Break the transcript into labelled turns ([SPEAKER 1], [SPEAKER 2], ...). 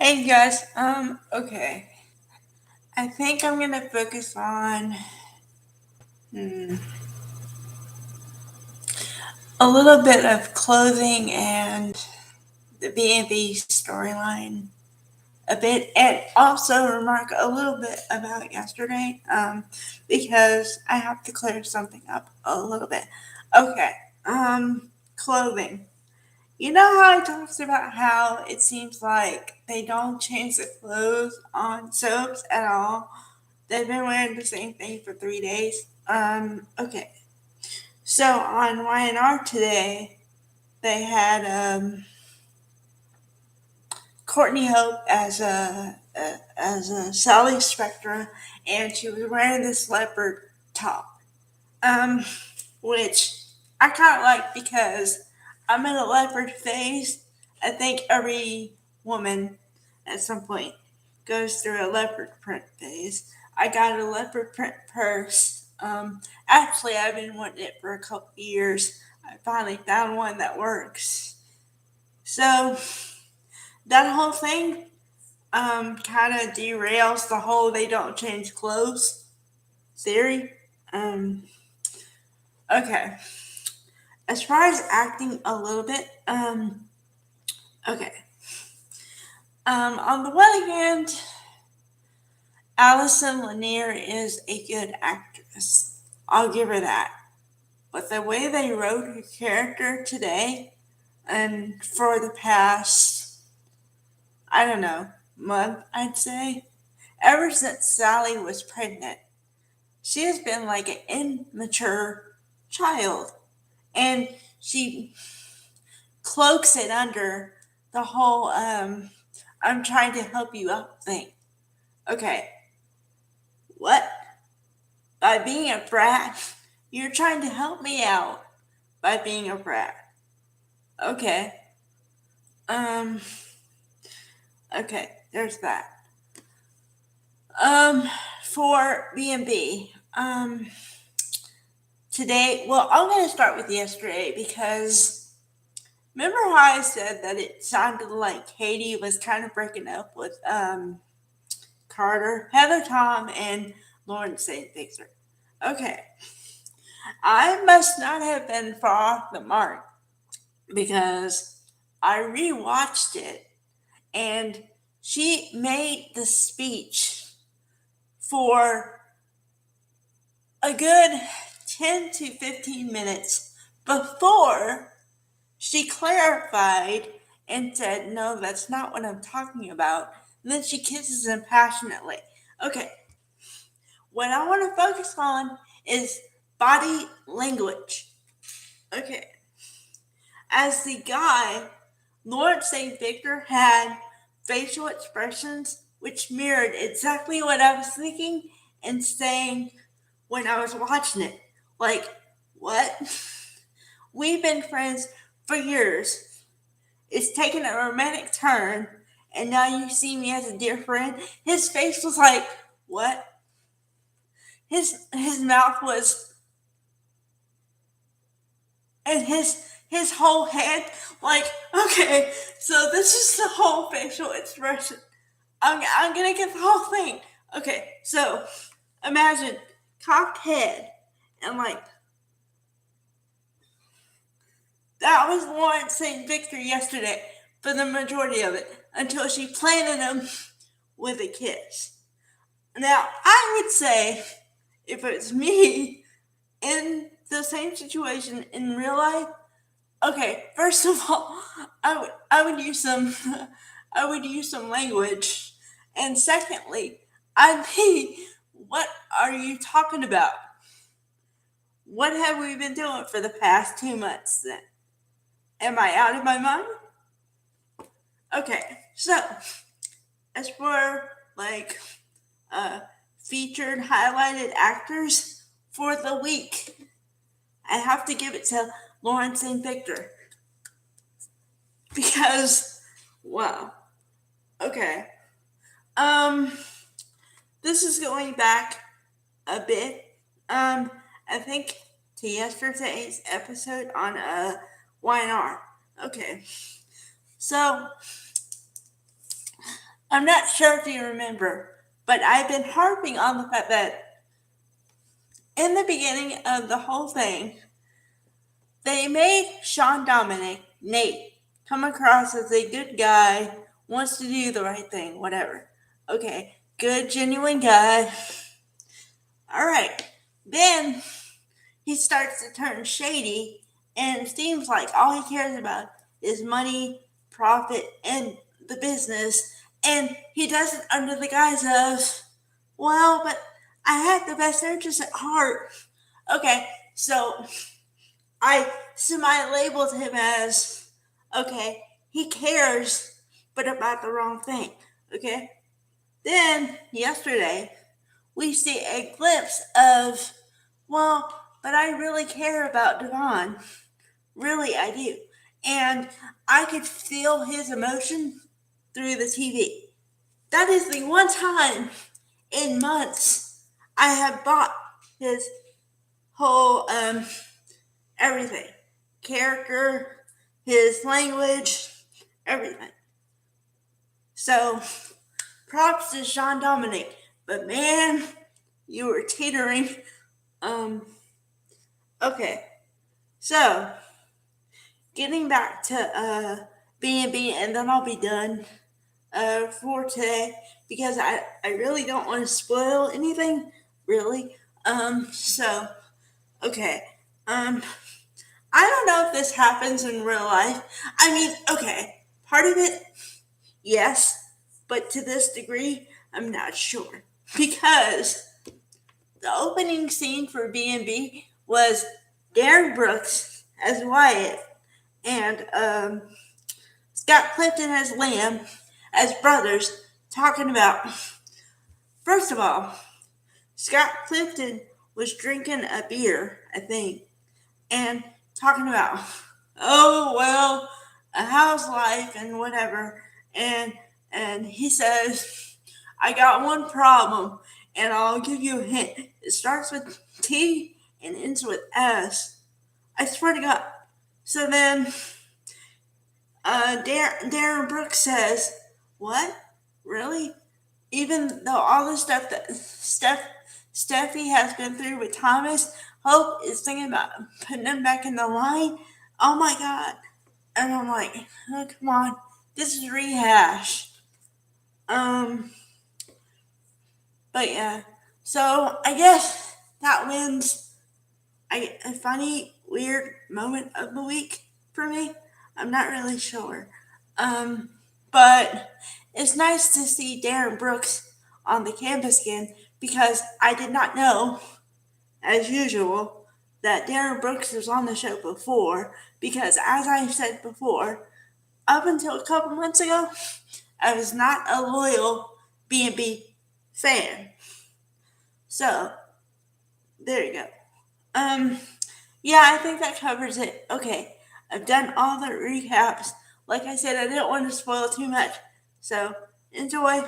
[SPEAKER 1] Hey guys, okay. I think I'm gonna focus on hmm, a little bit of clothing and the B&B storyline a bit, and also remark a little bit about yesterday, because I have to clear something up a little bit. Okay, clothing. You know how I talked about how it seems like they don't change the clothes on soaps at all? They've been wearing the same thing for 3 days. Okay. So on YNR today, they had Courtney Hope as a Sally Spectra, and she was wearing this leopard top, um, which I kind of like because I'm in a leopard phase. I think every woman at some point goes through a leopard print phase. I got a leopard print purse. Actually, I've been wanting it for a couple years. I finally found one that works. So that whole thing kind of derails the whole they don't change clothes theory. Um, okay. As far as acting a little bit, okay. On the one hand, Alison Lanier is a good actress. I'll give her that. But the way they wrote her character today, and for the past, I don't know, month, I'd say, ever since Sally was pregnant, she has been like an immature child. And she cloaks it under the whole I'm trying to help you out thing. Okay, what? By being a brat? You're trying to help me out by being a brat. Okay. Um okay, there's that. Um for B&B. Today, well, I'm going to start with yesterday because remember how I said that it sounded like Katie was kind of breaking up with Carter, Heather Tom, and Lawrence St. Victor. Okay, I must not have been far off the mark because I rewatched it and she made the speech for a good 10 to 15 minutes before she clarified and said, no, that's not what I'm talking about. And then she kisses him passionately. Okay, what I want to focus on is body language. Okay, as the guy, Lord St. Victor had facial expressions which mirrored exactly what I was thinking and saying when I was watching it. Like, what? We've been friends for years. It's taken a romantic turn, and now you see me as a dear friend. His face was like, what? His mouth was, and his whole head, like, okay, so this is the whole facial expression. I'm gonna get the whole thing. Okay, so imagine cocked head and like that was Lawrence St. Victor yesterday for the majority of it until she planted him with a kiss. Now I would say if it's me in the same situation in real life, okay, first of all, I would use some I would use some language, and secondly, I'd be, what are you talking about? What have we been doing for the past 2 months? Then am I out of my mind? Okay, so as for like uh, featured highlighted actors for the week, I have to give it to Lawrence and Victor because wow. Okay. Um, this is going back a bit. I think to yesterday's episode on YNR. Okay. So I'm not sure if you remember, but I've been harping on the fact that in the beginning of the whole thing, they made Sean Dominic, Nate, come across as a good guy, wants to do the right thing, whatever. Okay, good, genuine guy. All right. Then he starts to turn shady, and it seems like all he cares about is money, profit, and the business. And he does it under the guise of, well, but I have the best interest at heart. Okay, so I semi labeled him as, okay, he cares, but about the wrong thing. Okay? Then, yesterday, we see a glimpse of, well, but I really care about Devon. Really, I do. And I could feel his emotion through the TV. That is the one time in months I have bought his whole everything. Character, his language, everything. So props to Jean Dominic. But man, you were teetering. Okay. So getting back to B&B, and then I'll be done for today because I really don't want to spoil anything, really. So, okay. I don't know if this happens in real life. I mean, okay, part of it, yes, but to this degree, I'm not sure. Because the opening scene for B&B was Darren Brooks as Wyatt and Scott Clifton as Liam as brothers talking about. First of all, Scott Clifton was drinking a beer, I think, and talking about, oh well, a house life and whatever, and he says, I got one problem, and I'll give you a hint. It starts with T and ends with S. I swear to God. So then Darren Brooks says, what? Really? Even though all the stuff that Steffi has been through with Thomas, Hope is thinking about putting him back in the line. Oh my God. And I'm like, oh, come on. This is rehash. But yeah. So I guess that wins a funny, weird moment of the week for me. I'm not really sure. But it's nice to see Darren Brooks on the campus again because I did not know, as usual, that Darren Brooks was on the show before. Because as I said before, up until a couple months ago, I was not a loyal B&B fan. So there you go. Yeah, I think that covers it. Okay, I've done all the recaps. Like I said, I didn't want to spoil too much. So enjoy.